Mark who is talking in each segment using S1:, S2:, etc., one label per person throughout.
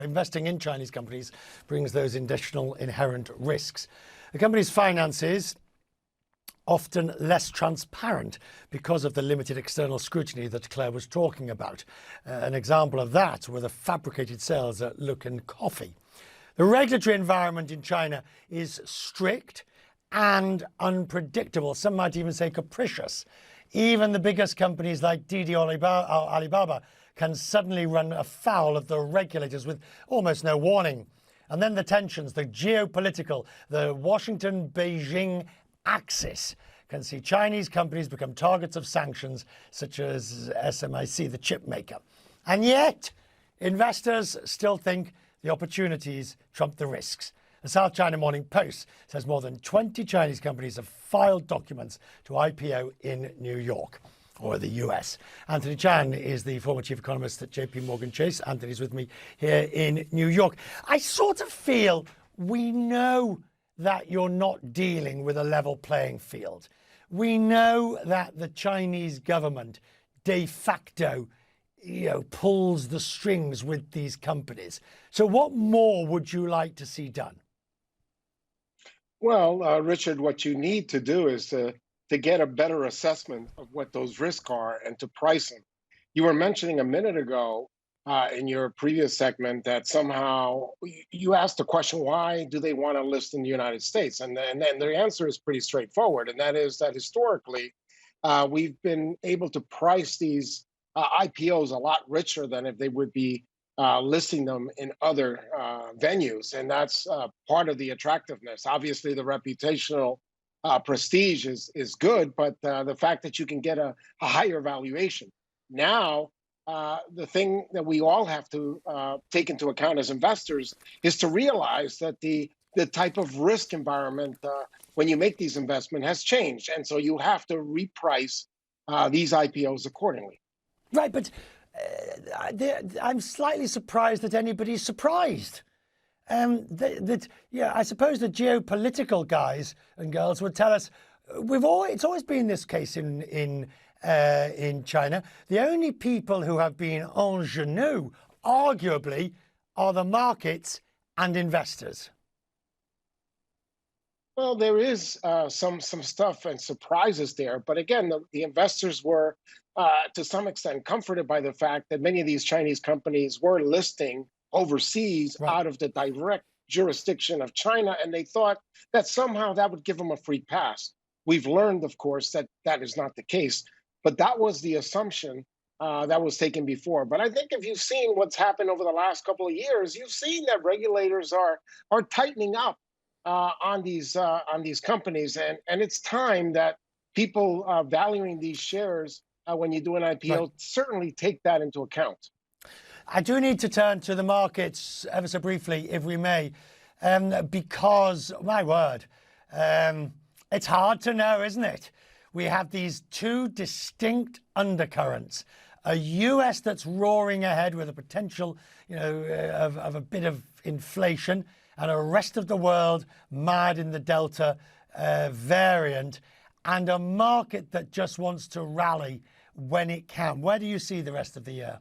S1: Investing in Chinese companies brings those additional inherent risks. The company's finances often less transparent because of the limited external scrutiny that Claire was talking about. An example of that were the fabricated sales at Look and Coffee. The regulatory environment in China is strict and unpredictable. Some might even say capricious. Even the biggest companies like Didi Alibaba can suddenly run afoul of the regulators with almost no warning. And then the tensions, the geopolitical, the Washington-Beijing axis can see Chinese companies become targets of sanctions, such as SMIC, the chip maker. And yet, investors still think the opportunities trump the risks. The South China Morning Post says more than 20 Chinese companies have filed documents to IPO in New York, or the US. Anthony Chan is the former chief economist at JPMorgan Chase. Anthony's with me here in New York. I sort of feel we know that you're not dealing with a level playing field. We know that the Chinese government de facto, pulls the strings with these companies. So what more would you like to see done?
S2: Well, Richard, what you need to do is to get a better assessment of what those risks are and to price them. You were mentioning a minute ago in your previous segment that somehow you asked the question, why do they want to list in the United States? And the answer is pretty straightforward, and that is that historically we've been able to price these IPOs a lot richer than if they would be listing them in other venues. And that's part of the attractiveness. Obviously, the reputational prestige is good, but the fact that you can get a higher valuation. Now, the thing that we all have to take into account as investors is to realize that the type of risk environment when you make these investments has changed. And so you have to reprice these IPOs accordingly.
S1: Right, but I'm slightly surprised that anybody's surprised. I suppose the geopolitical guys and girls would tell us it's always been this case in China. The only people who have been ingenue, arguably, are the markets and investors.
S2: Well, there is some stuff and surprises there, but again, the investors were to some extent comforted by the fact that many of these Chinese companies were listing overseas out of the direct jurisdiction of China, and they thought that somehow that would give them a free pass. We've learned, of course, that that is not the case, but that was the assumption that was taken before. But I think if you've seen what's happened over the last couple of years, you've seen that regulators are tightening up on these companies, and it's time that people valuing these shares when you do an IPO certainly take that into account.
S1: I do need to turn to the markets ever so briefly, if we may, because, my word, it's hard to know, isn't it? We have these two distinct undercurrents. A US that's roaring ahead with a potential, of a bit of inflation, and a rest of the world mad in the Delta variant, and a market that just wants to rally when it can. Where do you see the rest of the year?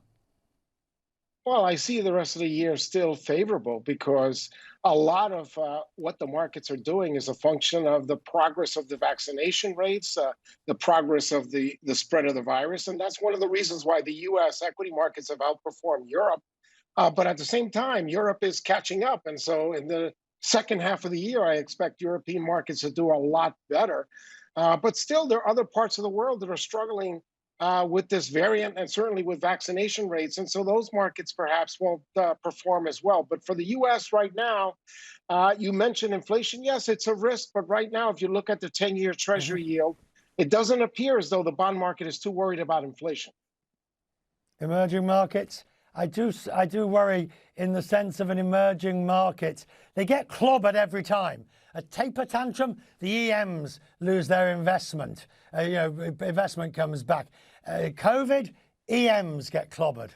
S2: Well, I see the rest of the year still favorable because a lot of what the markets are doing is a function of the progress of the vaccination rates, the progress of the spread of the virus. And that's one of the reasons why the U.S. equity markets have outperformed Europe. But at the same time, Europe is catching up. And so in the second half of the year, I expect European markets to do a lot better. But still, there are other parts of the world that are struggling with this variant and certainly with vaccination rates. And so those markets perhaps won't perform as well. But for the U.S. right now, you mentioned inflation. Yes, it's a risk. But right now, if you look at the 10-year Treasury yield, it doesn't appear as though the bond market is too worried about inflation.
S1: Emerging markets? I do worry in the sense of an emerging market. They get clobbered every time. A taper tantrum, the EMs lose their investment. Investment comes back. COVID, EMs get clobbered.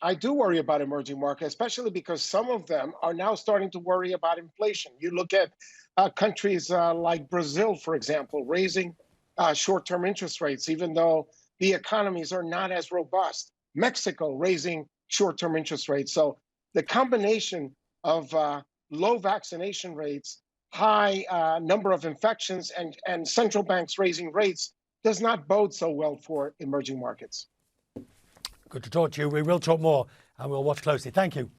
S2: I do worry about emerging markets, especially because some of them are now starting to worry about inflation. You look at countries like Brazil, for example, raising short-term interest rates, even though the economies are not as robust. Mexico raising short-term interest rates. So the combination of low vaccination rates, high number of infections, and central banks raising rates does not bode so well for emerging markets.
S1: Good to talk to you. We will talk more and we'll watch closely. Thank you.